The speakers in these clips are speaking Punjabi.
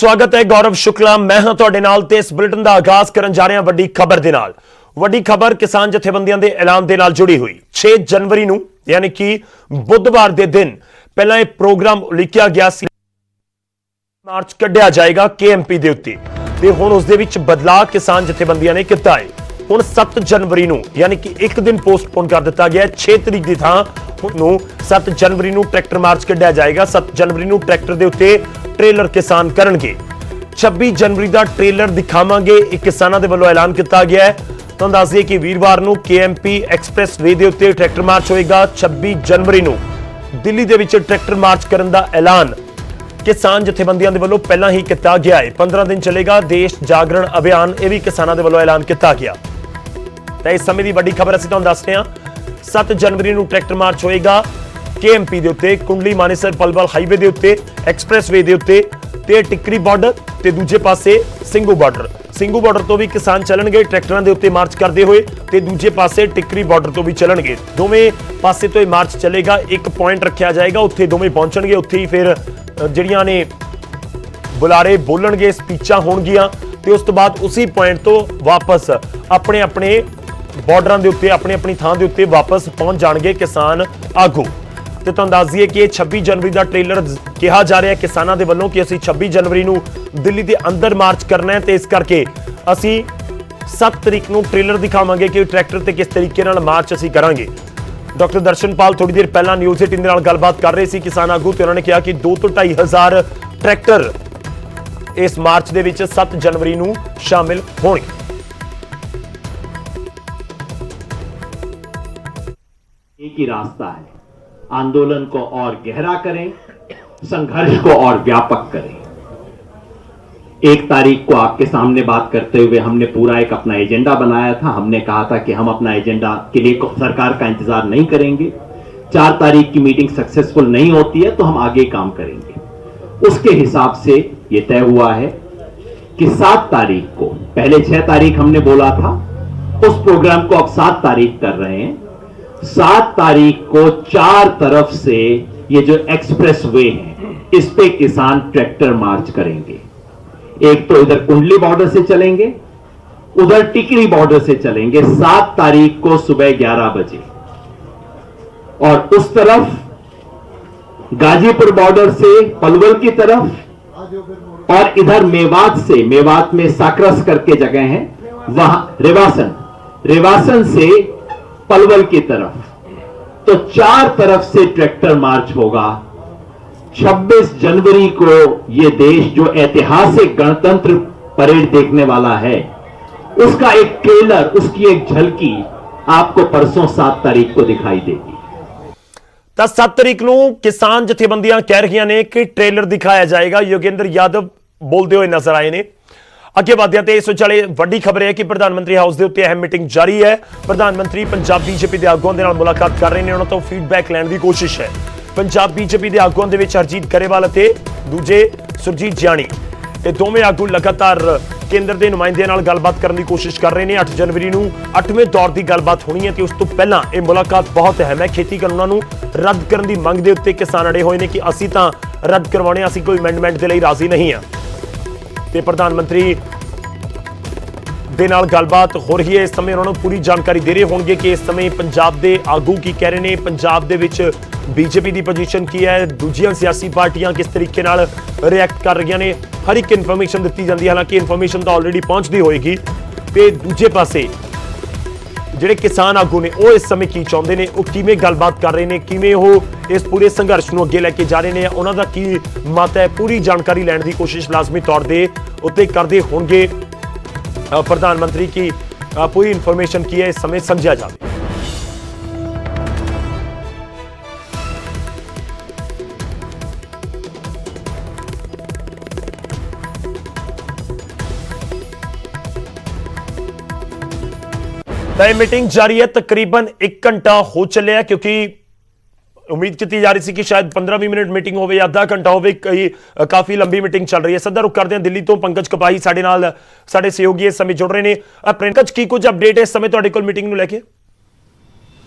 स्वागत है गौरव शुक्ला मैं हां तुहाडे नाल ते इस बुलेटिन का आगाज करन जा रहे हां वड्डी खबर दे नाल। वड्डी खबर किसान जथेबंदियां दे ऐलान दे नाल जुड़ी हुई 6 जनवरी नूं यानी कि बुधवार दे दिन पहला यह प्रोग्राम उलीकिया गया सी मार्च कढ़िया जाएगा केएमपी दे उत्ते ते हुण उस दे विच बदलाव किसान जथेबंदियां ने कीता है। हुण 7 जनवरी नूं यानी कि एक दिन पोस्टपोन कर दिता गया 6 तरीक की थां हुण 7 जनवरी नूं ट्रैक्टर मार्च कढ़िया जाएगा। 7 जनवरी नूं ट्रैक्टर दे उत्ते ट्रेलर किसान करनगे। 26 जनवरी का ट्रेलर दिखावांगे एक किसानां दे वल्लों ऐलान किया गया है। तुहानूं दस दईए कि वीरवार नूं केएमपी एक्सप्रैस वे दे उत्ते ट्रैक्टर मार्च होएगा। 26 जनवरी नूं दिल्ली दे विच ट्रैक्टर मार्च करन दा ऐलान किसान जथेबंदियां दे वल्लों पहलां ही किया गया है। 15 दिन चलेगा देश जागरण अभियान, यह भी किसानां दे वल्लों ऐलान किया गया। तो इस समय की वड्डी खबर असीं तुहानूं दस रहे हां। 7 जनवरी नूं ट्रैक्टर मार्च होएगा केएमपी दे उत्ते कुंडली मानेसर पलवल हाईवे दे उत्ते एक्सप्रैस वे दे उत्ते ते टिकरी बॉर्डर ते दूजे पासे सिंघू बॉर्डर तो भी किसान चलणगे ट्रैक्टरां दे उत्ते मार्च करते हुए ते दूजे पासे टिकरी बॉर्डर तो भी चलणगे। दोवें पासे तो मार्च चलेगा। एक पॉइंट रखा जाएगा उत्थे दोवें पहुंचणगे। उत्थे ही फिर जिहड़ियां ने बुलारे बोलणगे स्पीचां होणगियां ते उस तो बाद उसी पॉइंट तो वापस अपने अपने बॉर्डरां दे उत्ते अपनी अपनी थां दे उत्ते वापस पहुंच जाणगे किसान आगू। तो तुहानूं दस दईए कि 26 जनवरी का ट्रेलर कहा जा रहा है किसानों के वलों कि असीं 26 जनवरी नूं दिल्ली के अंदर मार्च करना है। तो इस करके असीं 7 तरीक नूं ट्रेलर दिखावांगे कि ट्रैक्टर ते किस तरीके नाल मार्च असीं करांगे। डॉक्टर दर्शनपाल थोड़ी देर पहला न्यूज़ 18 दे नाल गलबात कर रहे सी किसान आगू ते उन्होंने कहा कि 2 तो 2.5 हज़ार ट्रैक्टर इस मार्च दे विच 7 जनवरी नूं शामिल होणगे। एक ही रास्ता है, आंदोलन को और गहरा करें, संघर्ष को और व्यापक करें। 1 तारीख को आपके सामने बात करते हुए हमने पूरा एक अपना एजेंडा बनाया था। हमने कहा था कि हम अपना एजेंडा के लिए सरकार का इंतजार नहीं करेंगे। 4 तारीख की मीटिंग सक्सेसफुल नहीं होती है तो हम आगे काम करेंगे। उसके हिसाब से यह तय हुआ है कि 7 तारीख को, पहले 6 तारीख हमने बोला था, उस प्रोग्राम को अब 7 तारीख कर रहे हैं। 7 तारीख को 4 तरफ से ये जो एक्सप्रेस वे है इस पे किसान ट्रैक्टर मार्च करेंगे। एक तो इधर कुंडली बॉर्डर से चलेंगे, उधर टिकरी बॉर्डर से चलेंगे 7 तारीख को सुबह 11 बजे, और उस तरफ गाजीपुर बॉर्डर से पलवल की तरफ, और इधर मेवात में साकरस करके जगह है वहां रेवासन से पलवल की तरफ। तो 4 तरफ से ट्रैक्टर मार्च होगा। 26 जनवरी को यह देश जो ऐतिहासिक गणतंत्र परेड देखने वाला है उसका एक ट्रेलर, उसकी एक झलकी आपको परसों 7 तारीख को दिखाई देगी। 7 तरीक नूं किसान जथेबंदियां कह रही ने कि ट्रेलर दिखाया जाएगा। योगेंद्र यादव बोलते हुए नजर आए ने। अगे वधदे ते इस विचाले वड्डी खबर है कि प्रधानमंत्री हाउस के उत्ते अहम मीटिंग जारी है। प्रधानमंत्री पंजाब बीजेपी के आगुआं दे नाल मुलाकात कर रहे हैं, उन्हां तों फीडबैक लैण की कोशिश है। पंजाब बीजेपी के आगुआं दे विच हरजीत गरेवाल ते दूजे सुरजीत जियाणी ये दोवें आगू लगातार केंद्र के नुमाइंदियां नाल गलबात करने की कोशिश कर रहे हैं। 8 जनवरी नूं 8वें दौर की गलबात होनी है। तो उस तो पहला यह मुलाकात बहुत अहम है। खेती कानूनां नूं रद्द करने की मंग के उत्ते किसान अड़े हुए हैं कि असीं तां रद्द करवाने, असीं कोई अमेंडमेंट के लिए राजी नहीं हाँ। ते प्रधानमंत्री दे नाल गलबात हो रही है। इस समय उन्होंने पूरी जानकारी दे रहे होंगे कि इस समय पंजाब के आगू की कह रहे हैं, पंजाब दे विच बीजेपी की पोजीशन की है, दूजियां सियासी पार्टियां किस तरीके नाल रिएक्ट कर रही ने, हर एक इन्फॉर्मेशन दी जाती है। हालांकि इन्फॉर्मेशन तो ऑलरेडी पहुंचती होएगी। तो दूजे पासे जिहड़े किसान आगू ने वो इस समय की चाहते हैं, वो किवें गलबात कर रहे हैं, किवें वो इस पूरे संघर्ष को अगे लैके जा रहे हैं, उन्हों का की मत है, पूरी जानकारी लैण की कोशिश लाजमी तौर पर उत्ते करते होंगे। प्रधानमंत्री की पूरी इंफॉर्मेशन की है इस समय समझा जाए। मीटिंग जारी है, तकरीबन 1 घंटा हो चलिया है, क्योंकि उम्मीद की जा रही थी कि शायद 15-20 मिनट मीटिंग हो या आधा घंटा हो। काफी लंबी मीटिंग चल रही है। सीधा रुख करते हैं दिल्ली तो पंकज कपाही साडे नाल साडे सहयोगी इस समय जुड़ रहे हैं। पंकज की कुछ अपडेट है इस समय तुहाडे कोल मीटिंग नूं लैके?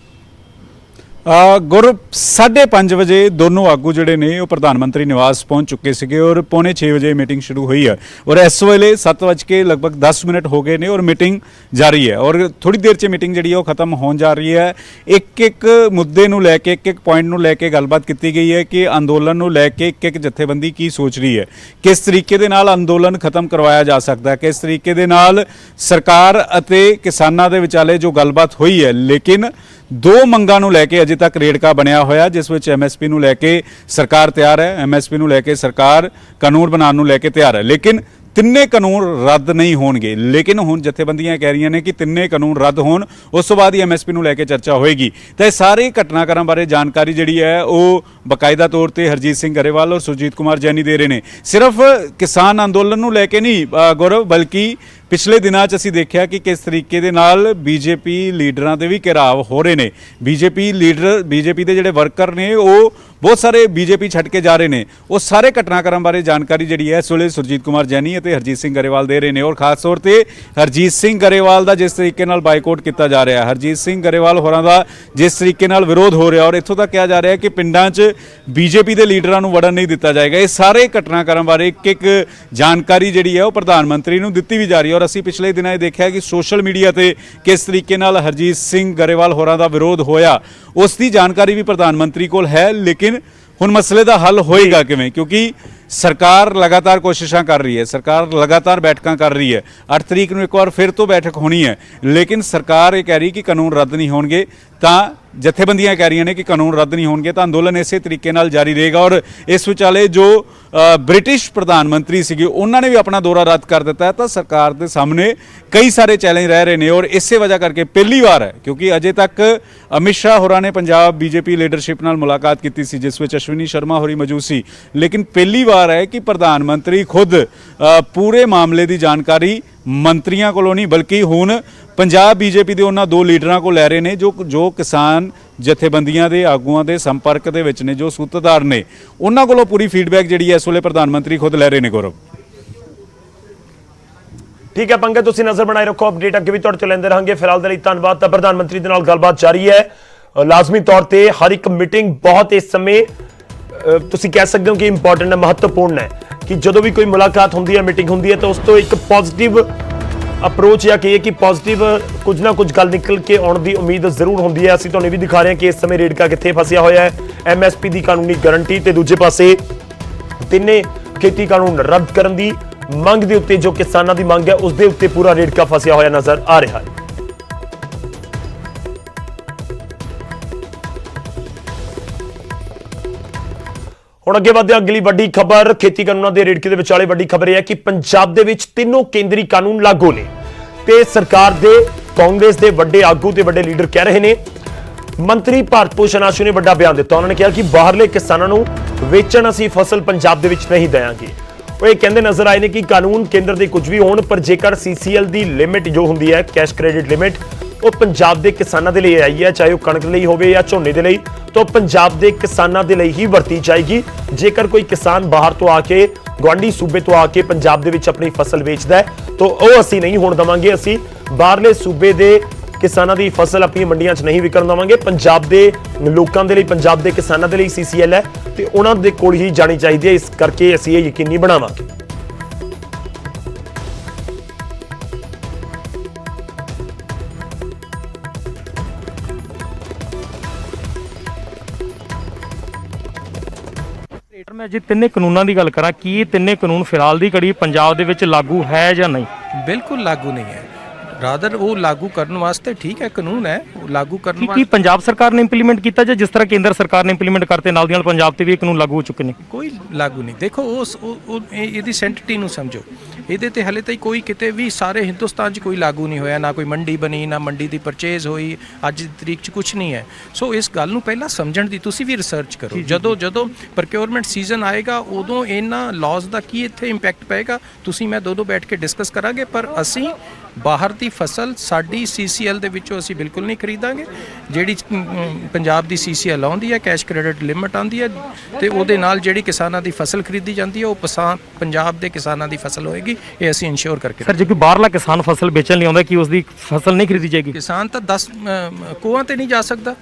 ਗੁਰ 5:30 ਵਜੇ ਦੋਨੋਂ ਆਗੂ ਜਿਹੜੇ ਨੇ ਉਹ ਪ੍ਰਧਾਨ ਮੰਤਰੀ ਨਿਵਾਸ ਪਹੁੰਚ ਚੁੱਕੇ ਸੀਗੇ ਔਰ 6:45 ਵਜੇ ਮੀਟਿੰਗ ਸ਼ੁਰੂ ਹੋਈ ਹੈ ਔਰ ਇਸ ਵੇਲੇ 7:10 ਹੋ ਗਏ ਨੇ ਔਰ ਮੀਟਿੰਗ ਜਾਰੀ ਹੈ ਔਰ ਥੋੜੀ ਦੇਰ 'ਚ ਮੀਟਿੰਗ ਜਿਹੜੀ ਹੈ ਉਹ ਖਤਮ ਹੋਣ ਜਾ ਰਹੀ ਹੈ। ਇੱਕ ਮੁੱਦੇ ਨੂੰ ਲੈ ਕੇ ਇੱਕ ਪੁਆਇੰਟ ਨੂੰ ਲੈ ਕੇ ਗੱਲਬਾਤ ਕੀਤੀ ਗਈ ਹੈ ਕਿ ਅੰਦੋਲਨ ਨੂੰ ਲੈ ਕੇ ਇੱਕ ਜਥੇਬੰਦੀ ਕੀ ਸੋਚ ਰਹੀ ਹੈ, ਕਿਸ ਤਰੀਕੇ ਦੇ ਨਾਲ ਅੰਦੋਲਨ ਖਤਮ ਕਰਵਾਇਆ ਜਾ ਸਕਦਾ ਹੈ, ਕਿਸ ਤਰੀਕੇ ਦੇ ਨਾਲ ਸਰਕਾਰ ਅਤੇ ਕਿਸਾਨਾਂ ਦੇ ਵਿਚਾਲੇ ਜੋ ਗੱਲਬਾਤ ਹੋਈ ਹੈ। ਲੇਕਿਨ ਦੋ ਮੰਗਾਂ ਨੂੰ ਲੈ ਕੇ ਅਜੇ ਤੱਕ ਰੇੜਕਾ ਬਣਿਆ ਹੋਇਆ ਜਿਸ ਵਿੱਚ ਐਮਐਸਪੀ ਨੂੰ ਲੈ ਕੇ ਸਰਕਾਰ ਤਿਆਰ ਹੈ, ਐਮਐਸਪੀ ਨੂੰ ਲੈ ਕੇ ਸਰਕਾਰ ਕਾਨੂੰਨ ਬਣਾਉਣ ਨੂੰ ਲੈ ਕੇ ਤਿਆਰ ਹੈ, ਲੇਕਿਨ ਤਿੰਨੇ ਕਾਨੂੰਨ ਰੱਦ ਨਹੀਂ ਹੋਣਗੇ। ਲੇਕਿਨ ਹੁਣ ਜਥੇਬੰਦੀਆਂ ਕਹਿ ਰਹੀਆਂ ਨੇ ਕਿ ਤਿੰਨੇ ਕਾਨੂੰਨ ਰੱਦ ਹੋਣ ਉਸ ਤੋਂ ਬਾਅਦ ਹੀ ਐਮਐਸਪੀ ਨੂੰ ਲੈ ਕੇ ਚਰਚਾ ਹੋਏਗੀ। ਤਾਂ ਇਹ ਸਾਰੇ ਘਟਨਾਕ੍ਰਮ ਬਾਰੇ ਜਾਣਕਾਰੀ ਜਿਹੜੀ ਹੈ ਉਹ ਬਕਾਇਦਾ ਤੌਰ ਤੇ ਹਰਜੀਤ ਸਿੰਘ ਗਰੇਵਾਲ ਔਰ ਸੁਰਜੀਤ ਕੁਮਾਰ ਜੈਨੀ ਦੇ ਰਹੇ ਨੇ। ਸਿਰਫ ਕਿਸਾਨ ਅੰਦੋਲਨ ਨੂੰ ਲੈ ਕੇ ਨਹੀਂ ਗੌਰਵ, ਬਲਕਿ ਪਿਛਲੇ ਦਿਨਾਂ 'ਚ ਅਸੀਂ ਦੇਖਿਆ ਕਿ ਕਿਸ ਤਰੀਕੇ ਦੇ ਨਾਲ ਬੀਜੇਪੀ ਲੀਡਰਾਂ ਦੇ ਵੀ ਘਿਰਾਵ ਹੋ ਰਹੇ ਨੇ। ਬੀਜੇਪੀ ਦੇ ਜਿਹੜੇ ਵਰਕਰ ਨੇ ਉਹ ਬਹੁਤ ਸਾਰੇ ਬੀਜੇਪੀ ਛੱਡ ਕੇ ਜਾ ਰਹੇ ਨੇ। ਉਹ ਸਾਰੇ ਘਟਨਾਕ੍ਰਮ ਬਾਰੇ ਜਾਣਕਾਰੀ ਜਿਹੜੀ ਹੈ ਇਸ ਵੇਲੇ ਸੁਰਜੀਤ ਕੁਮਾਰ ਜੈਨੀ ਅਤੇ ਹਰਜੀਤ ਸਿੰਘ ਗਰੇਵਾਲ ਦੇ ਰਹੇ ਨੇ ਔਰ ਖਾਸ ਤੌਰ ਤੇ ਹਰਜੀਤ ਸਿੰਘ ਗਰੇਵਾਲ ਦਾ ਜਿਸ ਤਰੀਕੇ ਨਾਲ ਬਾਈਕਾਟ ਕੀਤਾ ਜਾ ਰਿਹਾ, ਹਰਜੀਤ ਸਿੰਘ ਗਰੇਵਾਲ ਹੋਰਾਂ ਦਾ ਜਿਸ ਤਰੀਕੇ ਨਾਲ ਵਿਰੋਧ ਹੋ ਰਿਹਾ ਔਰ ਇੱਥੋਂ ਤੱਕ ਕਿਹਾ ਜਾ ਰਿਹਾ ਕਿ ਪਿੰਡਾਂ 'ਚ ਬੀਜੇਪੀ ਦੇ ਲੀਡਰਾਂ ਨੂੰ ਵੜਨ ਨਹੀਂ ਦਿੱਤਾ ਜਾਏਗਾ। ਇਹ ਸਾਰੇ ਘਟਨਾਕ੍ਰਮ ਬਾਰੇ ਇੱਕ ਜਾਣਕਾਰੀ ਜਿਹੜੀ ਹੈ ਉਹ ਪ੍ਰਧਾਨ ਮੰਤਰੀ ਨੂੰ ਦਿੱਤੀ ਵੀ ਜਾ ਰਹੀ ਹੈ ਔਰ ਅਸੀਂ ਪਿਛਲੇ ਦਿਨਾਂ ਇਹ ਦੇਖਿਆ ਕਿ ਸੋਸ਼ਲ ਮੀਡੀਆ ਤੇ ਕਿਸ ਤਰੀਕੇ ਨਾਲ ਹਰਜੀਤ ਸਿੰਘ ਗਰੇਵਾਲ ਹੋਰਾਂ ਦਾ ਵਿਰੋਧ ਹੋਇਆ ਉਸ ਦੀ ਜਾਣਕਾਰੀ ਵੀ ਪ੍ਰਧਾਨ ਮੰਤਰੀ ਕੋਲ ਹੈ। ਲੇਕਿਨ ਹੁਣ ਮਸਲੇ ਦਾ ਹੱਲ ਹੋਏਗਾ ਕਿਵੇਂ, ਕਿਉਂਕਿ ਸਰਕਾਰ ਲਗਾਤਾਰ ਕੋਸ਼ਿਸ਼ਾਂ ਕਰ ਰਹੀ ਹੈ, ਸਰਕਾਰ ਲਗਾਤਾਰ ਬੈਠਕਾਂ ਕਰ ਰਹੀ ਹੈ। 8 ਤਰੀਕ ਨੂੰ ਇੱਕ ਵਾਰ ਫਿਰ ਤੋਂ ਬੈਠਕ ਹੋਣੀ ਹੈ, ਲੇਕਿਨ ਸਰਕਾਰ ਇਹ ਕਹਿ ਰਹੀ ਕਿ ਕਾਨੂੰਨ ਰੱਦ ਨਹੀਂ ਹੋਣਗੇ, ਤਾਂ ਜਥੇਬੰਦੀਆਂ ਕਹਿ ਰਹੀਆਂ ਨੇ ਕਿ ਕਾਨੂੰਨ ਰੱਦ ਨਹੀਂ ਹੋਣਗੇ ਤਾਂ ਅੰਦੋਲਨ ਇਸੇ ਤਰੀਕੇ ਨਾਲ ਜਾਰੀ ਰਹੇਗਾ। ਔਰ ਇਸ ਵਿਚਾਲੇ ਜੋ ਬ੍ਰਿਟਿਸ਼ ਪ੍ਰਧਾਨ ਮੰਤਰੀ ਸੀਗੇ ਉਹਨਾਂ ਨੇ ਵੀ ਆਪਣਾ ਦੌਰਾ ਰੱਦ ਕਰ ਦਿੱਤਾ ਹੈ ਤਾਂ ਸਰਕਾਰ ਦੇ ਸਾਹਮਣੇ ਕਈ ਸਾਰੇ ਚੈਲੰਜ ਰਹਿ ਰਹੇ ਨੇ ਔਰ ਇਸੇ ਵਜ੍ਹਾ ਕਰਕੇ ਪਹਿਲੀ ਵਾਰ ਹੈ, ਕਿਉਂਕਿ ਅਜੇ ਤੱਕ ਅਮਿਤ ਸ਼ਾਹ ਹੋਰਾਂ ਨੇ ਪੰਜਾਬ ਬੀਜੇਪੀ ਲੀਡਰਸ਼ਿਪ ਨਾਲ ਮੁਲਾਕਾਤ ਕੀਤੀ ਸੀ ਜਿਸ ਵਿੱਚ ਅਸ਼ਵਨੀ ਸ਼ਰਮਾ ਹੋਰੀ ਮੌਜੂਦ ਸੀ, ਲੇਕਿਨ ਪਹਿਲੀ ਵਾਰ ਹੈ ਕਿ ਪ੍ਰਧਾਨ ਮੰਤਰੀ ਖੁਦ ਪੂਰੇ ਮਾਮਲੇ ਦੀ ਜਾਣਕਾਰੀ ਮੰਤਰੀਆਂ ਕੋਲੋਂ ਨਹੀਂ ਬਲਕਿ ਹੁਣ ਪੰਜਾਬ ਬੀਜੇਪੀ ਦੇ ਉਹਨਾਂ ਦੋ ਲੀਡਰਾਂ ਕੋਲ ਲੈ ਰਹੇ ਨੇ ਜੋ ਕਿਸਾਨ ਜਥੇਬੰਦੀਆਂ ਦੇ ਆਗੂਆਂ ਦੇ ਸੰਪਰਕ ਦੇ ਵਿੱਚ ਨੇ, ਜੋ ਸੂਤਰਧਾਰ ਨੇ, ਉਹਨਾਂ ਕੋਲੋਂ ਪੂਰੀ ਫੀਡਬੈਕ ਜਿਹੜੀ ਹੈ ਇਸ ਵੇਲੇ ਪ੍ਰਧਾਨ ਮੰਤਰੀ ਖੁਦ ਲੈ ਰਹੇ ਨੇ। ਗੌਰਵ ਠੀਕ ਹੈ ਪੰਕਜ, ਤੁਸੀਂ ਨਜ਼ਰ ਬਣਾਏ ਰੱਖੋ, ਅਪਡੇਟ ਅੱਗੇ ਵੀ ਤੁਹਾਡੇ ਤੋਂ ਲੈਂਦੇ ਰਹਾਂਗੇ। ਫਿਲਹਾਲ ਦੇ ਲਈ ਧੰਨਵਾਦ। ਤਾਂ ਪ੍ਰਧਾਨ ਮੰਤਰੀ ਦੇ ਨਾਲ ਗੱਲਬਾਤ ਜਾਰੀ ਹੈ। ਲਾਜ਼ਮੀ ਤੌਰ ਤੇ ਹਰ ਇੱਕ ਮੀਟਿੰਗ ਬਹੁਤ ਇਸ ਸਮੇਂ ਤੁਸੀਂ ਕਹਿ ਸਕਦੇ ਹੋ ਕਿ ਇੰਪੋਰਟੈਂਟ ਹੈ, ਮਹੱਤਵਪੂਰਨ ਹੈ ਕਿ ਜਦੋਂ ਵੀ ਕੋਈ ਮੁਲਾਕਾਤ ਹੁੰਦੀ ਹੈ, ਮੀਟਿੰਗ ਹੁੰਦੀ ਹੈ ਤਾਂ ਉਸ ਤੋਂ ਇੱਕ ਪੋਜ਼ਿਟਿਵ ਅਪਰੋਚ ਜਾਂ ਕਹੀਏ ਕਿ ਪੋਜ਼ਿਟਿਵ ਕੁਝ ਨਾ ਕੁਝ ਗੱਲ ਨਿਕਲ ਕੇ ਆਉਣ ਦੀ ਉਮੀਦ ਜ਼ਰੂਰ ਹੁੰਦੀ ਹੈ। ਅਸੀਂ ਤੁਹਾਨੂੰ ਵੀ ਦਿਖਾ ਰਹੇ ਹਾਂ ਕਿ ਇਸ ਸਮੇਂ ਰੇੜਕਾ ਕਿੱਥੇ ਫਸਿਆ ਹੋਇਆ ਹੈ। ਐਮਐਸਪੀ ਦੀ ਕਾਨੂੰਨੀ ਗਾਰੰਟੀ ਤੇ ਦੂਜੇ ਪਾਸੇ ਤਿੰਨੇ ਖੇਤੀ ਕਾਨੂੰਨ ਰੱਦ ਕਰਨ ਦੀ ਮੰਗ ਦੇ ਉੱਤੇ ਜੋ ਕਿਸਾਨਾਂ ਦੀ ਮੰਗ ਹੈ ਉਸ ਦੇ ਉੱਤੇ ਪੂਰਾ ਰੇੜਕਾ ਫਸਿਆ ਹੋਇਆ ਨਜ਼ਰ ਆ ਰਿਹਾ ਹੈ। ਹੁਣ ਅੱਗੇ ਵਧਦੇ ਹਾਂ ਅਗਲੀ ਵੱਡੀ ਖਬਰ। ਖੇਤੀ ਕਾਨੂੰਨਾਂ ਦੇ ਰੇੜਕੇ ਦੇ ਵਿਚਾਲੇ ਵੱਡੀ ਖਬਰ ਇਹ ਹੈ ਕਿ ਪੰਜਾਬ ਦੇ ਵਿੱਚ ਤਿੰਨੋਂ ਕੇਂਦਰੀ ਕਾਨੂੰਨ ਲਾਗੂ ਨੇ ਤੇ ਸਰਕਾਰ ਦੇ ਕਾਂਗਰਸ ਦੇ ਵੱਡੇ ਆਗੂ ਤੇ ਵੱਡੇ ਲੀਡਰ ਕਹਿ ਰਹੇ ਨੇ। ਮੰਤਰੀ ਭਾਰਤ ਭੂਸ਼ਣ ਆਸ਼ੂ ਨੇ ਵੱਡਾ ਬਿਆਨ ਦਿੱਤਾ। ਉਹਨਾਂ ਨੇ ਕਿਹਾ ਕਿ ਬਾਹਰਲੇ ਕਿਸਾਨਾਂ ਨੂੰ ਵੇਚਣ ਅਸੀਂ ਫਸਲ ਪੰਜਾਬ ਦੇ ਵਿੱਚ ਨਹੀਂ ਦੇਵਾਂਗੇ। ਉਹ ਇਹ ਕਹਿੰਦੇ ਨਜ਼ਰ ਆਏ ਨੇ ਕਿ ਕਾਨੂੰਨ ਕੇਂਦਰ ਦੇ ਕੁਝ ਵੀ ਹੋਣ ਪਰ ਜੇਕਰ ਸੀਸੀਐਲ ਦੀ ਲਿਮਿਟ ਜੋ ਹੁੰਦੀ ਹੈ ਕੈਸ਼ ਕ੍ਰੈਡਿਟ ਲਿਮਿਟ ਉਹ ਪੰਜਾਬ ਦੇ ਕਿਸਾਨਾਂ ਦੇ ਲਈ ਆਈ ਹੈ, ਚਾਹੇ ਉਹ ਕਣਕ ਲਈ ਹੋਵੇ ਜਾਂ ਝੋਨੇ ਦੇ ਲਈ, ਤਾਂ ਪੰਜਾਬ ਦੇ ਕਿਸਾਨਾਂ ਦੇ ਲਈ ਹੀ ਵਰਤੀ ਜਾਏਗੀ। ਜੇਕਰ ਕੋਈ ਕਿਸਾਨ ਬਾਹਰ ਤੋਂ ਆ ਕੇ ਗੁਆਂਢੀ ਸੂਬੇ ਤੋਂ ਆ ਕੇ ਪੰਜਾਬ ਦੇ ਵਿੱਚ ਆਪਣੀ ਫਸਲ ਵੇਚਦਾ ਹੈ ਤਾਂ ਉਹ ਅਸੀਂ ਨਹੀਂ ਹੋਣ ਦੇਵਾਂਗੇ। ਅਸੀਂ ਬਾਹਰਲੇ ਸੂਬੇ ਦੇ ਕਿਸਾਨਾਂ ਦੀ ਫਸਲ ਆਪਣੀ ਮੰਡੀਆਂ 'ਚ ਨਹੀਂ ਵਿਕਣ ਦੇਵਾਂਗੇ। ਪੰਜਾਬ ਦੇ ਲੋਕਾਂ ਦੇ ਲਈ, ਪੰਜਾਬ ਦੇ ਕਿਸਾਨਾਂ ਦੇ ਲਈ ਸੀਸੀਐਲ ਹੈ ਤੇ ਉਹਨਾਂ ਦੇ ਕੋਲ ਹੀ ਜਾਣੀ ਚਾਹੀਦੀ ਹੈ। ਇਸ ਕਰਕੇ ਅਸੀਂ ਇਹ ਯਕੀਨੀ ਬਣਾਵਾਂਗੇ। ਮੈਂ ਜੇ ਤਿੰਨੇ ਕਾਨੂੰਨਾਂ ਦੀ ਗੱਲ ਕਰਾਂ ਕਿ ਇਹ ਤਿੰਨੇ ਕਾਨੂੰਨ ਫਿਲਹਾਲ ਦੀ ਘੜੀ ਪੰਜਾਬ ਦੇ ਵਿੱਚ ਲਾਗੂ ਹੈ ਜਾਂ ਨਹੀਂ? ਬਿਲਕੁਲ ਲਾਗੂ ਨਹੀਂ ਹੈ। ਰਾਦਰ ਉਹ ਲਾਗੂ ਕਰਨ ਵਾਸਤੇ ਠੀਕ ਹੈ, ਕਾਨੂੰਨ ਹੈ, ਉਹ ਲਾਗੂ ਕਰਨ ਕੀ ਵਾਸਤੇ ਪੰਜਾਬ ਸਰਕਾਰ ਨੇ ਇੰਪਲੀਮੈਂਟ ਕੀਤਾ ਜਾਂ ਜਿਸ ਤਰ੍ਹਾਂ ਕੇਂਦਰ ਸਰਕਾਰ ਨੇ ਇੰਪਲੀਮੈਂਟ ਕਰਤੇ ਨਾਲ ਦੀ ਨਾਲ ਪੰਜਾਬ ਤੇ ਵੀ ਇਹ ਕਾਨੂੰਨ ਲਾਗੂ ਹੋ ਚੁੱਕੇ ਨੇ? ਕੋਈ ਲਾਗੂ ਨਹੀਂ। ਦੇਖੋ ਇਹਦੀ ਸੈਂਟਿਟੀ ਨੂੰ ਸਮਝੋ। ਇਹਦੇ ਤੇ ਹਲੇ ਤਾਈਂ ਕੋਈ ਕਿਤੇ ਵੀ ਸਾਰੇ ਹਿੰਦੁਸਤਾਨ 'ਚ ਕੋਈ ਲਾਗੂ ਨਹੀਂ ਹੋਇਆ, ਨਾ ਕੋਈ ਮੰਡੀ ਬਣੀ, ਨਾ ਮੰਡੀ ਦੀ ਪਰਚੇਜ਼ ਹੋਈ, ਅੱਜ ਦੀ ਤਰੀਕ 'ਚ ਕੁਝ ਨਹੀਂ ਹੈ। ਸੋ ਇਸ ਗੱਲ ਨੂੰ ਪਹਿਲਾਂ ਸਮਝਣ ਦੀ ਤੁਸੀਂ ਵੀ ਰਿਸਰਚ ਕਰੋ। ਜਦੋਂ ਪ੍ਰੋਕਿਉਰਮੈਂਟ ਸੀਜ਼ਨ ਆਏਗਾ ਉਦੋਂ ਇਹਨਾਂ ਲਾਜ਼ ਦਾ ਕੀ ਇੱਥੇ ਇੰਪੈਕਟ ਪਏਗਾ ਤੁਸੀਂ ਮੈਂ ਦੋ ਬੈਠ ਕੇ ਡਿਸਕਸ ਕਰਾਂਗੇ। ਪਰ ਅਸੀਂ ਬਾਹਰ ਦੀ ਫਸਲ ਸਾਡੀ ਸੀਸੀਐਲ ਦੇ ਵਿੱਚੋਂ ਅਸੀਂ ਬਿਲਕੁਲ ਨਹੀਂ ਖਰੀਦਾਂਗੇ। ਜਿਹੜੀ ਪੰਜਾਬ ਦੀ ਸੀਸੀਐਲ ਆਉਂਦੀ ਹੈ, ਕੈਸ਼ ਕ੍ਰੈਡਿਟ ਲਿਮਿਟ ਆਉਂਦੀ ਹੈ ਤੇ ਉਹਦੇ ਨਾਲ ਜਿਹੜੀ ਕਿਸਾਨਾਂ ਦੀ ਫਸਲ ਖਰੀਦੀ ਜਾਂਦੀ ਹੈ ਉਹ ਪੰਜਾਬ ਦੇ ਕਿਸਾਨਾਂ ਦੀ ਫਸਲ ਹੋਏਗੀ। ਇਹ ਅਸੀਂ ਇਨਸ਼ੋਰ ਕਰਕੇ। ਸਰ ਜੇ ਕੋਈ ਬਾਹਰਲਾ ਕਿਸਾਨ ਫਸਲ ਵੇਚਣ ਲਈ ਆਉਂਦਾ ਕਿ ਉਸ ਦੀ ਫਸਲ ਨਹੀਂ ਖਰੀਦੀ ਜਾਏਗੀ? ਕਿਸਾਨ ਤਾਂ 10 ਕੋਹਾਂ ਤੇ ਨਹੀਂ ਜਾ ਸਕਦਾ।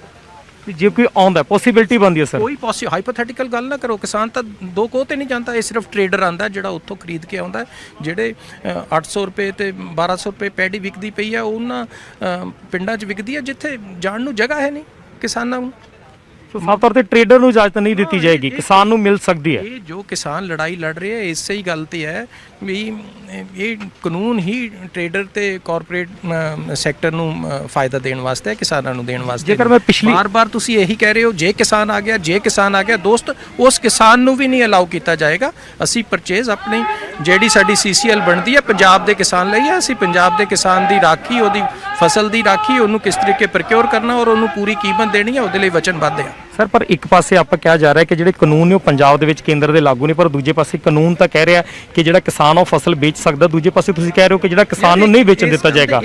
ਜੇ ਕੋਈ ਆਉਂਦਾ ਪੋਸੀਬਿਲਿਟੀ ਬਣਦੀ ਹੈ ਸਰ? ਕੋਈ ਹਾਈਪੋਥੈਟੀਕਲ ਗੱਲ ਨਾ ਕਰੋ। ਕਿਸਾਨ ਤਾਂ ਦੋ ਕੋਹ ਤੇ ਨਹੀਂ ਜਾਂਦਾ, ਇਹ ਸਿਰਫ ਟਰੇਡਰ ਆਂਦਾ ਜਿਹੜਾ ਉੱਥੋਂ ਖਰੀਦ ਕੇ ਆਉਂਦਾ। ਜਿਹੜੇ 800 ਰੁਪਏ ਤੇ 1200 ਰੁਪਏ ਪੈਡੀ ਵਿਕਦੀ ਪਈ ਆ, ਉਹਨਾਂ ਪਿੰਡਾਂ 'ਚ ਵਿਕਦੀ ਆ ਜਿੱਥੇ ਜਾਣ ਨੂੰ ਜਗ੍ਹਾ ਹੈ ਨਹੀਂ ਕਿਸਾਨਾਂ ਨੂੰ। ਸੋ ਸਾਫ਼ ਤੌਰ ਤੇ ਟਰੇਡਰ ਨੂੰ ਇਜਾਜ਼ਤ ਨਹੀਂ ਦਿੱਤੀ ਜਾਏਗੀ, ਕਿਸਾਨ ਨੂੰ ਮਿਲ ਸਕਦੀ ਹੈ। ਇਹ ਜੋ ਕਿਸਾਨ ਲੜਾਈ ਲੜ ਰਹੇ ਹੈ ਇਸੇ ਹੀ ਗੱਲ ਤੇ ਹੈ ਵੀ ਇਹ ਕਾਨੂੰਨ ਹੀ ਟਰੇਡਰ ਤੇ ਕਾਰਪੋਰੇਟ ਸੈਕਟਰ ਨੂੰ ਫਾਇਦਾ ਦੇਣ ਵਾਸਤੇ ਹੈ, ਕਿਸਾਨਾਂ ਨੂੰ ਦੇਣ ਵਾਸਤੇ। ਜੇਕਰ ਮੈਂ ਪਿਛਲੀ ਬਾਰ-ਬਾਰ ਤੁਸੀਂ ਇਹੀ ਕਹਿ ਰਹੇ ਹੋ ਜੇ ਕਿਸਾਨ ਆ ਗਿਆ, ਜੇ ਕਿਸਾਨ ਆ ਗਿਆ, ਦੋਸਤ ਉਸ ਕਿਸਾਨ ਨੂੰ ਵੀ ਨਹੀਂ ਅਲਾਉ ਕੀਤਾ ਜਾਏਗਾ। ਅਸੀਂ ਪਰਚੇਜ਼ ਆਪਣੀ ਜਿਹੜੀ ਸਾਡੀ CCL ਬਣਦੀ ਹੈ ਪੰਜਾਬ ਦੇ ਕਿਸਾਨ ਲਈ ਹੈ। ਅਸੀਂ ਪੰਜਾਬ ਦੇ ਕਿਸਾਨ ਦੀ ਰਾਖੀ, ਉਹਦੀ ਫਸਲ ਦੀ ਰਾਖੀ, ਉਹਨੂੰ ਕਿਸ ਤਰੀਕੇ ਪ੍ਰੋਕਿਓਰ ਕਰਨਾ ਔਰ ਉਹਨੂੰ ਪੂਰੀ ਕੀਮਤ ਦੇਣੀ ਹੈ, ਉਹਦੇ ਲਈ ਵਚਨਬੱਧ ਹੈ। ਸਰ ਪਰ ਇੱਕ ਪਾਸੇ ਆਪਾਂ ਕਿਹਾ ਜਾ ਰਿਹਾ ਕਿ ਜਿਹੜੇ ਕਾਨੂੰਨ ਨੇ ਉਹ ਪੰਜਾਬ ਦੇ ਵਿੱਚ ਕੇਂਦਰ ਦੇ ਲਾਗੂ ਨੇ, ਪਰ ਦੂਜੇ ਪਾਸੇ ਕਾਨੂੰਨ ਤਾਂ ਕਹਿ ਰਿਹਾ ਕਿ ਜਿਹੜਾ ਕਿਸਾਨ ਉਹ ਫਸਲ ਵੇਚ ਸਕਦਾ, ਦੂਜੇ ਪਾਸੇ ਤੁਸੀਂ ਕਹਿ ਰਹੇ ਹੋ ਕਿ ਜਿਹੜਾ ਕਿਸਾਨ ਨੂੰ ਨਹੀਂ ਵੇਚਣ ਦਿੱਤਾ ਜਾਏਗਾ।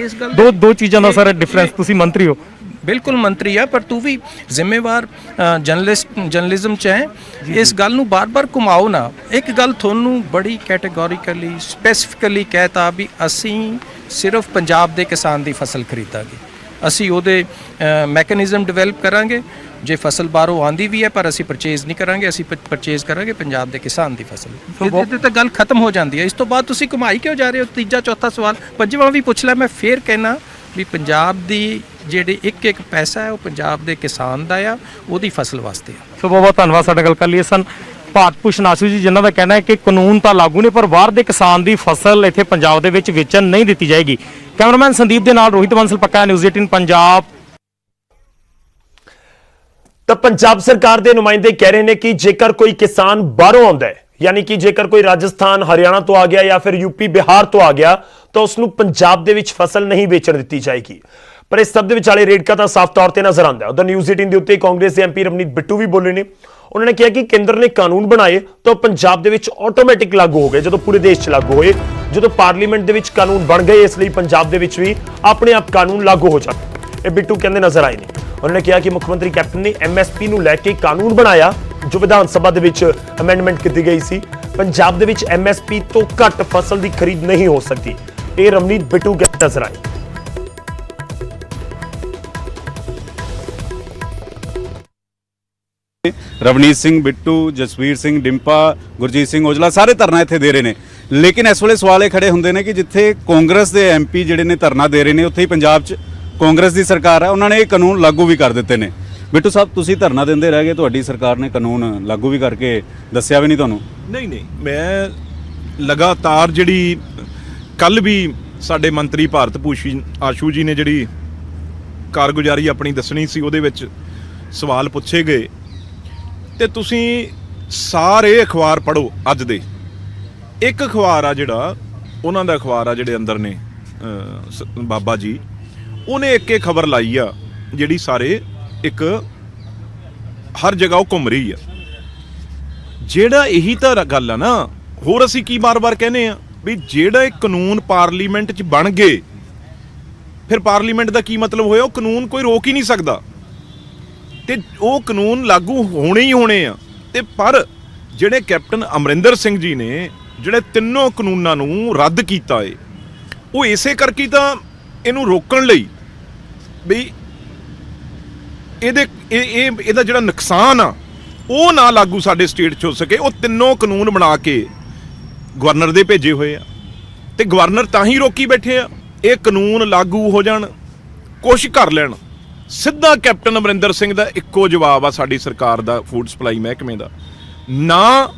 ਦੋ ਚੀਜ਼ਾਂ ਦਾ ਸਰ ਡਿਫਰੈਂਸ, ਤੁਸੀਂ ਮੰਤਰੀ ਹੋ। ਬਿਲਕੁਲ ਮੰਤਰੀ ਆ, ਪਰ ਤੂੰ ਵੀ ਜ਼ਿੰਮੇਵਾਰ ਜਰਨਲਿਜ਼ਮ 'ਚ ਹੈ। ਇਸ ਗੱਲ ਨੂੰ ਬਾਰ-ਬਾਰ ਘੁਮਾਓ ਨਾ। ਇੱਕ ਗੱਲ ਤੁਹਾਨੂੰ ਬੜੀ ਕੈਟੇਗੋਰੀਕਲੀ ਸਪੈਸੀਫਿਕਲੀ ਕਹਿਤਾ ਵੀ ਅਸੀਂ ਸਿਰਫ ਪੰਜਾਬ ਦੇ ਕਿਸਾਨ ਦੀ ਫਸਲ ਖਰੀਦਾਂਗੇ, ਅਸੀਂ ਉਹਦੇ ਮੈਕੈਨਿਜ਼ਮ ਡਿਵੈਲਪ ਕਰਾਂਗੇ। ਜੇ ਫਸਲ ਬਾਹਰੋਂ ਆਂਦੀ ਵੀ ਹੈ ਪਰ ਅਸੀਂ ਪਰਚੇਜ਼ ਨਹੀਂ ਕਰਾਂਗੇ, ਅਸੀਂ ਪਰਚੇਜ਼ ਕਰਾਂਗੇ ਪੰਜਾਬ ਦੇ ਕਿਸਾਨ ਦੀ ਫਸਲ। ਇਹਦੇ ਤੇ ਗੱਲ ਖਤਮ ਹੋ ਜਾਂਦੀ ਹੈ। ਇਸ ਤੋਂ ਬਾਅਦ ਤੁਸੀਂ ਘੁਮਾਈ ਕਿਉਂ ਜਾ ਰਹੇ ਹੋ? ਤੀਜਾ ਚੌਥਾ ਸਵਾਲ ਪੰਜਵਾਂ ਵੀ ਪੁੱਛ ਲੈ। ਮੈਂ ਫੇਰ ਕਹਿਣਾ ਵੀ ਪੰਜਾਬ ਦੀ ਜਿਹੜੀ ਇੱਕ ਪੈਸਾ ਹੈ ਉਹ ਪੰਜਾਬ ਦੇ ਕਿਸਾਨ ਦਾ ਆ, ਉਹਦੀ ਫਸਲ ਵਾਸਤੇ ਆ। ਸੋ ਬਹੁਤ ਬਹੁਤ ਧੰਨਵਾਦ। ਸਾਡੇ ਨਾਲ ਕਰ ਲਈਏ ਸਨ ਭਾਰਤ ਭੂਸ਼ਣ ਆਸ਼ੂ ਜੀ, ਜਿਨ੍ਹਾਂ ਦਾ ਕਹਿਣਾ ਹੈ ਕਿ ਕਾਨੂੰਨ ਤਾਂ ਲਾਗੂ ਨੇ ਪਰ ਬਾਹਰ ਦੇ ਕਿਸਾਨ ਦੀ ਫਸਲ ਇੱਥੇ ਪੰਜਾਬ ਦੇ ਵਿੱਚ ਵੇਚਣ ਨਹੀਂ ਦਿੱਤੀ ਜਾਏਗੀ। ਕੈਮਰਾਮੈਨ ਸੰਦੀਪ ਦੇ ਨਾਲ ਰੋਹਿਤ ਬੰਸਲ, ਪੱਕਾ ਨਿਊਜ਼ 18 ਪੰਜਾਬ। ਤਾਂ ਪੰਜਾਬ ਸਰਕਾਰ ਦੇ ਨੁਮਾਇੰਦੇ ਕਹਿ ਰਹੇ ਨੇ ਕਿ ਜੇਕਰ ਕੋਈ ਕਿਸਾਨ ਬਾਹਰੋਂ ਆਉਂਦਾ ਹੈ, ਯਾਨੀ ਕਿ ਜੇਕਰ ਕੋਈ ਰਾਜਸਥਾਨ ਹਰਿਆਣਾ ਤੋਂ ਆ ਗਿਆ ਜਾਂ ਫਿਰ ਯੂਪੀ ਬਿਹਾਰ ਤੋਂ ਆ ਗਿਆ, ਤਾਂ ਉਸ ਨੂੰ ਪੰਜਾਬ ਦੇ ਵਿੱਚ ਫਸਲ ਨਹੀਂ ਵੇਚਣ ਦਿੱਤੀ ਜਾਏਗੀ। ਪਰ ਇਸ ਸਭ ਦੇ ਵਿਚਾਲੇ ਰੇੜਕਾ ਤਾਂ ਸਾਫ਼ ਤੌਰ ਤੇ ਨਜ਼ਰ ਆਉਂਦਾ ਹੈ। ਉਧਰ ਨਿਊਜ਼ 18 ਦੇ ਉੱਤੇ ਕਾਂਗਰਸ ਦੇ MP ਰਵਨੀਤ ਬਿੱਟੂ ਵੀ ਬੋਲੇ ਨੇ। ਉਹਨਾਂ ਨੇ ਕਿਹਾ ਕਿ ਕੇਂਦਰ ਨੇ ਕਾਨੂੰਨ ਬਣਾਏ ਤਾਂ ਪੰਜਾਬ ਦੇ ਵਿੱਚ ਆਟੋਮੈਟਿਕ ਲਾਗੂ ਹੋ ਗਏ, ਜਦੋਂ ਪੂਰੇ ਦੇਸ਼ 'ਚ ਲਾਗੂ ਹੋਏ, ਜਦੋਂ ਪਾਰਲੀਮੈਂਟ ਦੇ ਵਿੱਚ ਕਾਨੂੰਨ ਬਣ ਗਏ, ਇਸ ਲਈ ਪੰਜਾਬ ਦੇ ਵਿੱਚ ਵੀ ਆਪਣੇ ਆਪ ਕਾਨੂੰਨ ਲਾਗੂ ਹੋ ਜਾਣ। ਇਹ ਬਿੱਟੂ ਕਹਿੰਦੇ ਨਜ਼ਰ ਆਏ ਨੇ। ਉਹਨਾਂ ਨੇ ਕਿਹਾ ਕਿ ਮੁੱਖ ਮੰਤਰੀ ਕੈਪਟਨ ਨੇ MSP ਨੂੰ ਲੈ ਕੇ ਕਾਨੂੰਨ ਬਣਾਇਆ ਜੋ ਵਿਧਾਨ ਸਭਾ ਦੇ ਵਿੱਚ ਅਮੈਂਡਮੈਂਟ ਕੀਤੀ ਗਈ ਸੀ। ਪੰਜਾਬ ਦੇ ਵਿੱਚ MSP ਤੋਂ ਘੱਟ ਫਸਲ ਦੀ ਖਰੀਦ ਨਹੀਂ ਹੋ ਸਕਦੀ। ਇਹ ਰਵਨੀਤ ਬਿੱਟੂ ਕਹਿੰਦੇ ਨਜ਼ਰ ਆਏ। ਰਵਨੀਤ ਸਿੰਘ ਬਿੱਟੂ, ਜਸਵੀਰ ਸਿੰਘ ਡਿੰਪਾ, ਗੁਰਜੀਤ ਸਿੰਘ ਔਜਲਾ ਸਾਰੇ ਧਰਨਾ ਇੱਥੇ ਦੇ ਰਹੇ ਨੇ। ਲੇਕਿਨ ਇਸ ਵੇਲੇ ਸਵਾਲ ਇਹ ਖੜੇ ਹੁੰਦੇ ਨੇ ਕਿ ਜਿੱਥੇ ਕਾਂਗਰਸ ਦੇ MP ਜਿਹੜੇ ਨੇ ਧਰਨਾ ਦੇ ਰਹੇ ਨੇ, ਉੱਥੇ ਹੀ ਪੰਜਾਬ 'ਚ ਕਾਂਗਰਸ ਦੀ ਸਰਕਾਰ ਹੈ, ਉਹਨਾਂ ਨੇ ਇਹ ਕਾਨੂੰਨ ਲਾਗੂ ਵੀ ਕਰ ਦਿੱਤੇ ਨੇ। ਬਿੱਟੂ ਸਾਹਿਬ, ਤੁਸੀਂ ਧਰਨਾ ਦਿੰਦੇ ਰਹਿ ਗਏ, ਤੁਹਾਡੀ ਸਰਕਾਰ ਨੇ ਕਾਨੂੰਨ ਲਾਗੂ ਵੀ ਕਰਕੇ ਦੱਸਿਆ ਵੀ ਨਹੀਂ ਤੁਹਾਨੂੰ? ਨਹੀਂ, ਮੈਂ ਲਗਾਤਾਰ ਜਿਹੜੀ ਕੱਲ ਵੀ ਸਾਡੇ ਮੰਤਰੀ ਭਾਰਤ ਭੂਸ਼ਣ ਆਸ਼ੂ ਜੀ ਨੇ ਜਿਹੜੀ ਕਾਰਗੁਜ਼ਾਰੀ ਆਪਣੀ ਦੱਸਣੀ ਸੀ, ਉਹਦੇ ਵਿੱਚ ਸਵਾਲ ਪੁੱਛੇ ਗਏ ਤੇ ਤੁਸੀਂ ਸਾਰੇ ਅਖਬਾਰ ਪੜ੍ਹੋ। ਅੱਜ ਦੇ ਇੱਕ ਅਖਬਾਰ ਆ ਜਿਹੜਾ ਉਹਨਾਂ ਦਾ ਅਖਬਾਰ ਆ ਜਿਹੜੇ ਅੰਦਰ ਨੇ ਬਾਬਾ ਜੀ, ਉਹਨੇ ਇੱਕ ਖਬਰ ਲਾਈ ਆ ਜਿਹੜੀ ਸਾਰੇ ਇੱਕ ਹਰ ਜਗ੍ਹਾ ਉਹ ਘੁੰਮ ਰਹੀ ਆ। ਜਿਹੜਾ ਇਹੀ ਤਾਂ ਗੱਲ ਆ ਨਾ, ਹੋਰ ਅਸੀਂ ਕੀ ਬਾਰ-ਬਾਰ ਕਹਿੰਦੇ ਆ ਵੀ ਜਿਹੜਾ ਇੱਕ ਕਾਨੂੰਨ ਪਾਰਲੀਮੈਂਟ 'ਚ ਬਣ ਗਏ, ਫਿਰ ਪਾਰਲੀਮੈਂਟ ਦਾ ਕੀ ਮਤਲਬ ਹੋਇਆ? ਉਹ ਕਾਨੂੰਨ ਕੋਈ ਰੋਕ ਹੀ ਨਹੀਂ ਸਕਦਾ ਤੇ ਉਹ ਕਾਨੂੰਨ ਲਾਗੂ ਹੋਣੇ ਹੀ ਹੋਣੇ ਆ। ਤੇ ਪਰ ਜਿਹੜੇ ਕੈਪਟਨ ਅਮਰਿੰਦਰ ਸਿੰਘ ਜੀ ਨੇ ਜਿਹੜੇ ਤਿੰਨੋਂ ਕਾਨੂੰਨਾਂ ਨੂੰ ਰੱਦ ਕੀਤਾ ਏ, ਉਹ ਇਸੇ ਕਰਕੇ ਤਾਂ ਇਹਨੂੰ ਰੋਕਣ ਲਈ ਵੀ ਇਹਦਾ ਜਿਹੜਾ ਨੁਕਸਾਨ ਆ ਉਹ ਨਾ ਲਾਗੂ ਸਾਡੇ ਸਟੇਟ 'ਚ ਹੋ ਸਕੇ। ਉਹ ਤਿੰਨੋਂ ਕਾਨੂੰਨ ਬਣਾ ਕੇ ਗਵਰਨਰ ਦੇ ਭੇਜੇ ਹੋਏ ਆ ਤੇ ਗਵਰਨਰ ਤਾਂ ਹੀ ਰੋਕੀ ਬੈਠੇ ਆ ਇਹ ਕਾਨੂੰਨ ਲਾਗੂ ਹੋ ਜਾਣ, ਕੁਛ ਕਰ ਲੈਣ। ਸਿੱਧਾ ਕੈਪਟਨ ਅਮਰਿੰਦਰ ਸਿੰਘ ਦਾ ਇੱਕੋ ਜਵਾਬ ਆ ਸਾਡੀ ਸਰਕਾਰ ਦਾ, ਫੂਡ ਸਪਲਾਈ ਮਹਿਕਮੇ ਦਾ, ਨਾ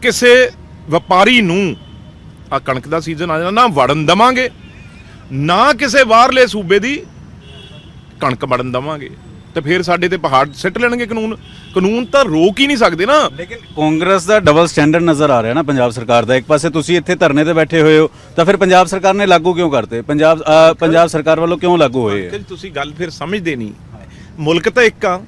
ਕਿਸੇ ਵਪਾਰੀ ਨੂੰ ਆ ਕਣਕ ਦਾ ਸੀਜ਼ਨ ਆ ਜਾਣਾ ਨਾ ਵੜਨ ਦਵਾਂਗੇ, ਨਾ ਕਿਸੇ ਬਾਹਰਲੇ ਸੂਬੇ ਦੀ ਕਣਕ ਵੜਨ ਦਵਾਂਗੇ। ਤੇ ਫਿਰ ਸਾਡੇ ਤੇ ਪਹਾੜ ਸਿੱਟ ਲੈਣਗੇ ਕਾਨੂੰਨ ਤਾਂ ਰੋਕ ਹੀ ਨਹੀਂ ਸਕਦੇ ਨਾ। ਲੇਕਿਨ ਕਾਂਗਰਸ ਦਾ ਡਬਲ ਸਟੈਂਡਰਡ ਨਜ਼ਰ ਆ ਰਿਹਾ ਨਾ ਪੰਜਾਬ ਸਰਕਾਰ ਦਾ। ਇੱਕ ਪਾਸੇ ਤੁਸੀਂ ਇੱਥੇ ਧਰਨੇ ਤੇ ਬੈਠੇ ਹੋਏ ਹੋ ਤਾਂ ਫਿਰ ਪੰਜਾਬ ਸਰਕਾਰ ਨੇ ਲਾਗੂ ਕਿਉਂ ਕਰਤੇ? ਪੰਜਾਬ ਸਰਕਾਰ ਵੱਲੋਂ ਕਿਉਂ ਲਾਗੂ ਹੋਏ? ਤੁਸੀਂ ਗੱਲ ਫਿਰ ਸਮਝਦੇ ਨਹੀਂ। ਮੁਲਕ ਤਾਂ ਇੱਕ ਆ,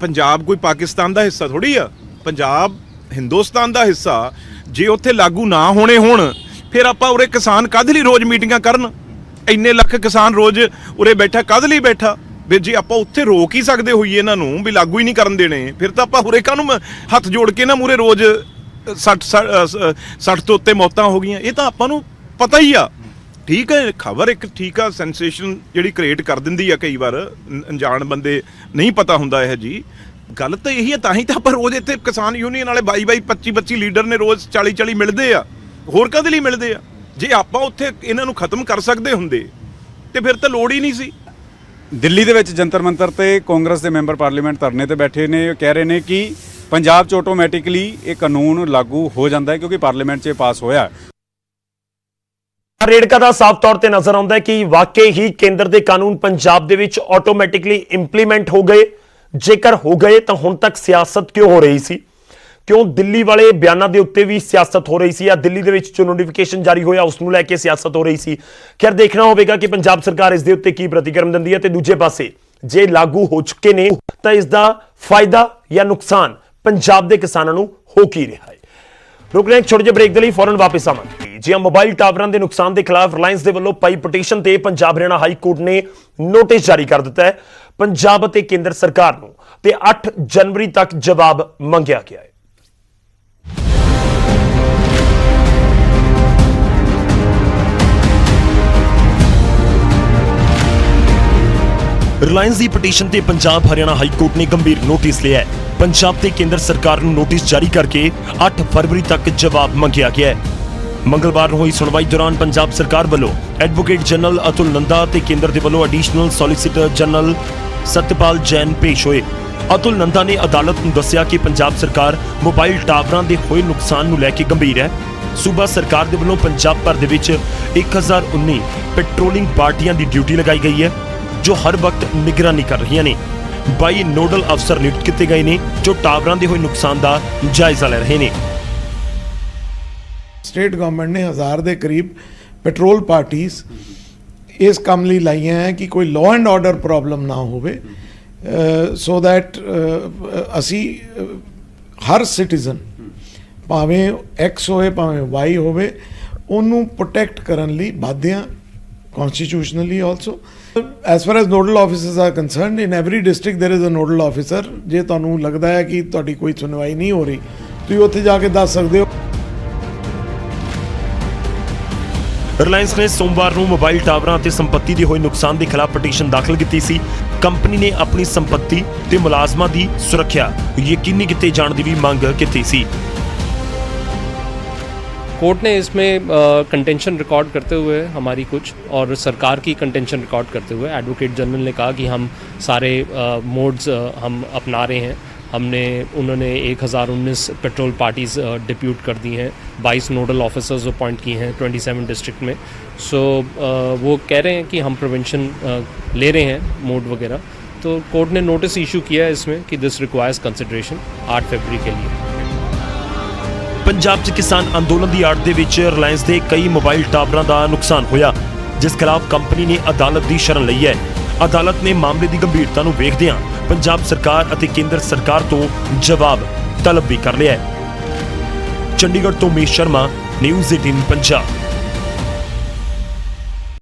ਪੰਜਾਬ ਕੋਈ ਪਾਕਿਸਤਾਨ ਦਾ ਹਿੱਸਾ ਥੋੜੀ ਆ, ਪੰਜਾਬ ਹਿੰਦੁਸਤਾਨ ਦਾ ਹਿੱਸਾ। ਜੇ ਉੱਥੇ ਲਾਗੂ ਨਾ ਹੋਣੇ ਹੋਣ ਫਿਰ ਆਪਾਂ ਉਰੇ ਕਿਸਾਨ ਕਾਹਦੇ ਲਈ ਰੋਜ਼ ਮੀਟਿੰਗਾਂ ਕਰਨ? ਇੰਨੇ ਲੱਖ ਕਿਸਾਨ ਰੋਜ਼ ਉਰੇ ਬੈਠਾ ਕਾਹਦੇ ਲਈ ਬੈਠਾ? ਵੀ ਜੇ ਆਪਾਂ ਉੱਥੇ ਰੋਕ ਹੀ ਸਕਦੇ ਹੋਈਏ ਇਹਨਾਂ ਨੂੰ ਵੀ ਲਾਗੂ ਹੀ ਨਹੀਂ ਕਰਨ ਦੇਣੇ, ਫਿਰ ਤਾਂ ਆਪਾਂ ਉਰੇ ਕਾਹਨੂੰ ਹੱਥ ਜੋੜ ਕੇ ਨਾ ਮੂਰੇ ਰੋਜ਼ 60 ਤੋਂ ਉੱਤੇ ਮੌਤਾਂ ਹੋ ਗਈਆਂ। ਇਹ ਤਾਂ ਆਪਾਂ ਨੂੰ ਪਤਾ ਹੀ ਆ ਠੀਕ ਹੈ ਖਬਰ ਇੱਕ ਠੀਕ ਆ ਸੈਂਸੇਸ਼ਨ ਜਿਹੜੀ ਕ੍ਰੀਏਟ ਕਰ ਦਿੰਦੀ ਆ ਕਈ ਵਾਰ ਅਣਜਾਣ ਬੰਦੇ ਨਹੀਂ ਪਤਾ ਹੁੰਦਾ ਇਹ ਜੀ ਗੱਲ ਤਾਂ ਇਹੀ ਹੈ ਤਾਂ ਹੀ ਤਾਂ ਪਰ ਰੋਜ਼ ਇੱਥੇ ਕਿਸਾਨ ਯੂਨੀਅਨ ਵਾਲੇ 22 25 ਲੀਡਰ ਨੇ ਰੋਜ਼ 40 ਮਿਲਦੇ ਆ ਹੋਰ ਕਾਹਦੇ ਲਈ ਮਿਲਦੇ ਆ ਜੇ ਆਪਾਂ ਉੱਥੇ ਇਹਨਾਂ ਨੂੰ ਖਤਮ ਕਰ ਸਕਦੇ ਹੁੰਦੇ ਤੇ ਫਿਰ ਤਾਂ ਲੋੜ ਹੀ ਨਹੀਂ ਸੀ। ਦਿੱਲੀ ਦੇ ਵਿੱਚ ਜੰਤਰ ਮੰਤਰ ਤੇ ਕਾਂਗਰਸ ਦੇ ਮੈਂਬਰ ਪਾਰਲੀਮੈਂਟ ਧਰਨੇ ਤੇ ਬੈਠੇ ਨੇ ਉਹ ਕਹਿ ਰਹੇ ਨੇ ਕਿ ਪੰਜਾਬ 'ਚ ਆਟੋਮੈਟਿਕਲੀ ਇਹ ਕਾਨੂੰਨ ਲਾਗੂ ਹੋ ਜਾਂਦਾ ਹੈ ਕਿਉਂਕਿ ਪਾਰਲੀਮੈਂਟ 'ਚ ਪਾਸ ਹੋਇਆ ਹੈ। ਰੇੜਕਾ ਦਾ ਸਾਫ਼ ਤੌਰ ਤੇ ਨਜ਼ਰ ਆਉਂਦਾ ਹੈ ਕਿ ਵਾਕਈ ਹੀ ਕੇਂਦਰ ਦੇ ਕਾਨੂੰਨ ਪੰਜਾਬ ਦੇ ਵਿੱਚ ਆਟੋਮੈਟਿਕਲੀ ਇੰਪਲੀਮੈਂਟ ਹੋ ਗਏ। ਜੇਕਰ ਹੋ ਗਏ ਤਾਂ ਹੁਣ ਤੱਕ ਸਿਆਸਤ ਕਿਉਂ ਹੋ ਰਹੀ ਸੀ, ਕਿਉਂ ਦਿੱਲੀ ਵਾਲੇ ਬਿਆਨਾਂ ਦੇ ਉੱਤੇ ਵੀ ਸਿਆਸਤ ਹੋ ਰਹੀ ਸੀ ਜਾਂ ਦਿੱਲੀ ਦੇ ਵਿੱਚ ਜੋ ਨੋਟੀਫਿਕੇਸ਼ਨ ਜਾਰੀ ਹੋਇਆ ਉਸ ਨੂੰ ਲੈ ਕੇ ਸਿਆਸਤ ਹੋ ਰਹੀ ਸੀ। ਖੈਰ ਦੇਖਣਾ ਹੋਵੇਗਾ ਕਿ ਪੰਜਾਬ ਸਰਕਾਰ ਇਸ ਦੇ ਉੱਤੇ ਕੀ ਪ੍ਰਤੀਕਰਮ ਦਿੰਦੀ ਹੈ ਤੇ ਦੂਜੇ ਪਾਸੇ ਜੇ ਲਾਗੂ ਹੋ ਚੁੱਕੇ ਨੇ ਤਾਂ ਇਸ ਦਾ ਫਾਇਦਾ ਜਾਂ ਨੁਕਸਾਨ ਪੰਜਾਬ ਦੇ ਕਿਸਾਨਾਂ ਨੂੰ ਹੋ ਕੀ ਰਿਹਾ ਹੈ। ਰੁਕਣਾ ਇੱਕ ਛੋਟੇ ਜਿਹੇ ਬ੍ਰੇਕ ਦੇ ਲਈ ਫੌਰਨ ਵਾਪਸ ਆਵਾਂਗੇ। ਜੀ ਮੋਬਾਈਲ ਟਾਵਰਾਂ ਦੇ ਨੁਕਸਾਨ ਦੇ ਖਿਲਾਫ ਰਿਲਾਇੰਸ ਦੇ ਵੱਲੋਂ ਪਾਈ ਪਟੀਸ਼ਨ ਤੇ ਪੰਜਾਬ ਹਰਿਆਣਾ ਹਾਈ ਕੋਰਟ ਨੇ ਨੋਟਿਸ ਜਾਰੀ ਕਰ ਦਿੱਤਾ ਹੈ। ਪੰਜਾਬ ਅਤੇ ਕੇਂਦਰ ਸਰਕਾਰ ਨੂੰ ਤੇ 8 ਜਨਵਰੀ ਤੱਕ ਜਵਾਬ ਮੰਗਿਆ ਗਿਆ ਹੈ। ਰਿਲਾਇੰਸ ਦੀ ਪਟੀਸ਼ਨ ਤੇ ਪੰਜਾਬ ਹਰਿਆਣਾ ਹਾਈ ਕੋਰਟ ਨੇ ਗੰਭੀਰ ਨੋਟਿਸ ਲਿਆ ਹੈ। ਪੰਜਾਬ ਤੇ ਕੇਂਦਰ ਸਰਕਾਰ ਨੂੰ ਨੋਟਿਸ ਜਾਰੀ ਕਰਕੇ 8 ਫਰਵਰੀ ਤੱਕ ਜਵਾਬ ਮੰਗਿਆ ਗਿਆ ਹੈ। ਮੰਗਲਵਾਰ ਨੂੰ ਹੋਈ ਸੁਣਵਾਈ ਦੌਰਾਨ ਪੰਜਾਬ ਸਰਕਾਰ ਵੱਲੋਂ ਐਡਵੋਕੇਟ ਜਨਰਲ ਅਤੁਲ ਨੰਦਾ ਤੇ ਕੇਂਦਰ ਦੇ ਵੱਲੋਂ additional solicitor general Satpal Jain ਪੇਸ਼ ਹੋਏ। ਅਤੁਲ ਨੰਦਾ ਨੇ ਅਦਾਲਤ ਨੂੰ ਦੱਸਿਆ ਕਿ ਪੰਜਾਬ ਸਰਕਾਰ ਮੋਬਾਈਲ ਟਾਵਰਾਂ ਦੇ ਹੋਏ ਨੁਕਸਾਨ ਨੂੰ ਲੈ ਕੇ ਗੰਭੀਰ ਹੈ। ਸੂਬਾ ਸਰਕਾਰ ਦੇ ਵੱਲੋਂ ਪੰਜਾਬ ਭਰ ਦੇ ਵਿੱਚ 1019 ਪੈਟਰੋਲਿੰਗ ਪਾਰਟੀਆਂ ਦੀ ਡਿਊਟੀ ਲਗਾਈ ਗਈ ਹੈ ਜੋ ਹਰ ਵਕਤ ਨਿਗਰਾਨੀ ਕਰ ਰਹੀਆਂ ਨੇ। 22 ਨੋਡਲ ਅਫਸਰ ਨਿਯੁਕਤ ਕੀਤੇ ਗਏ ਨੇ ਜੋ ਟਾਵਰਾਂ ਦੇ ਹੋਏ ਨੁਕਸਾਨ ਦਾ ਜਾਇਜ਼ਾ ਲੈ ਰਹੇ ਨੇ। ਸਟੇਟ ਗਵਰਨਮੈਂਟ ਨੇ 1000 ਦੇ ਕਰੀਬ ਪੈਟਰੋਲ ਪਾਰਟੀਆਂ ਇਸ ਕੰਮ ਲਈ ਲਾਈਆਂ ਹੈ ਕਿ ਕੋਈ ਲਾਅ ਐਂਡ ਆਰਡਰ ਪ੍ਰੋਬਲਮ ਨਾ ਹੋਵੇ ਸੋ ਦੈਟ ਅਸੀਂ ਹਰ ਸਿਟੀਜ਼ਨ ਭਾਵੇਂ ਐਕਸ ਹੋਵੇ ਭਾਵੇਂ ਵਾਈ ਹੋਵੇ ਉਹਨੂੰ ਪ੍ਰੋਟੈਕਟ ਕਰਨ ਲਈ ਬਾਧ ਹਾਂ constitutionally also. As far as nodal officers are concerned, in every district there is a nodal officer. ਜੇ ਤੁਹਾਨੂੰ ਲੱਗਦਾ ਹੈ ਕਿ ਤੁਹਾਡੀ ਕੋਈ ਸੁਣਵਾਈ ਨਹੀਂ ਹੋ ਰਹੀ ਤੁਸੀਂ ਉੱਥੇ ਜਾ ਕੇ ਦੱਸ ਸਕਦੇ ਹੋ। ਰਿਲਾਇੰਸ ਨੇ ਸੋਮਵਾਰ ਨੂੰ ਮੋਬਾਈਲ ਟਾਵਰਾਂ ਅਤੇ ਸੰਪत्ति ਦੇ ਹੋਏ ਨੁਕਸਾਨ ਦੇ ਖਿਲਾਫ ਪਟੀਸ਼ਨ ਦਾਖਲ ਕੀਤੀ ਸੀ। ਕੰਪਨੀ ਨੇ ਆਪਣੀ ਸੰਪत्ति ਤੇ ਮੁਲਾਜ਼ਮਾਂ ਦੀ ਸੁਰੱਖਿਆ ਯਕੀਨੀ ਕੀਤੇ ਜਾਣ ਦੀ ਵੀ ਮੰਗ ਕੀਤੀ ਸੀ। कोर्ट ने इसमें कंटेंशन रिकॉर्ड करते हुए हमारी कुछ और सरकार की कंटेंशन रिकॉर्ड करते हुए एडवोकेट जनरल ने कहा कि हम सारे मोड्स हम अपना रहे हैं। उन्होंने 1019 पेट्रोल पार्टीज़ डिप्यूट कर दी हैं, 22 नोडल ऑफिसर्स अपॉइंट किए हैं 27 डिस्ट्रिक्ट में। सो वो कह रहे हैं कि हम प्रिवेंशन ले रहे हैं मोड वगैरह। तो कोर्ट ने नोटिस इशू किया है इसमें कि दिस रिक्वायर्स कंसिडरेशन 8 फरवरी के लिए। ਪੰਜਾਬ 'ਚ ਕਿਸਾਨ ਅੰਦੋਲਨ ਦੀ ਆੜ ਦੇ ਵਿੱਚ ਰਿਲਾਇੰਸ ਦੇ ਕਈ ਮੋਬਾਈਲ ਟਾਵਰਾਂ ਦਾ ਨੁਕਸਾਨ ਹੋਇਆ, ਜਿਸ ਖਿਲਾਫ ਕੰਪਨੀ ਨੇ ਅਦਾਲਤ ਦੀ ਸ਼ਰਨ ਲਈ ਹੈ। ਅਦਾਲਤ ਨੇ ਮਾਮਲੇ ਦੀ ਗੰਭੀਰਤਾ ਨੂੰ ਵੇਖਦਿਆਂ ਪੰਜਾਬ ਸਰਕਾਰ ਅਤੇ ਕੇਂਦਰ ਸਰਕਾਰ ਤੋਂ ਜਵਾਬ ਤਲਬ ਵੀ ਕਰ ਲਿਆ ਹੈ। ਚੰਡੀਗੜ੍ਹ ਤੋਂ ਮੇਸ਼ ਸ਼ਰਮਾ, ਨਿਊਜ਼ 18 ਪੰਜਾਬ।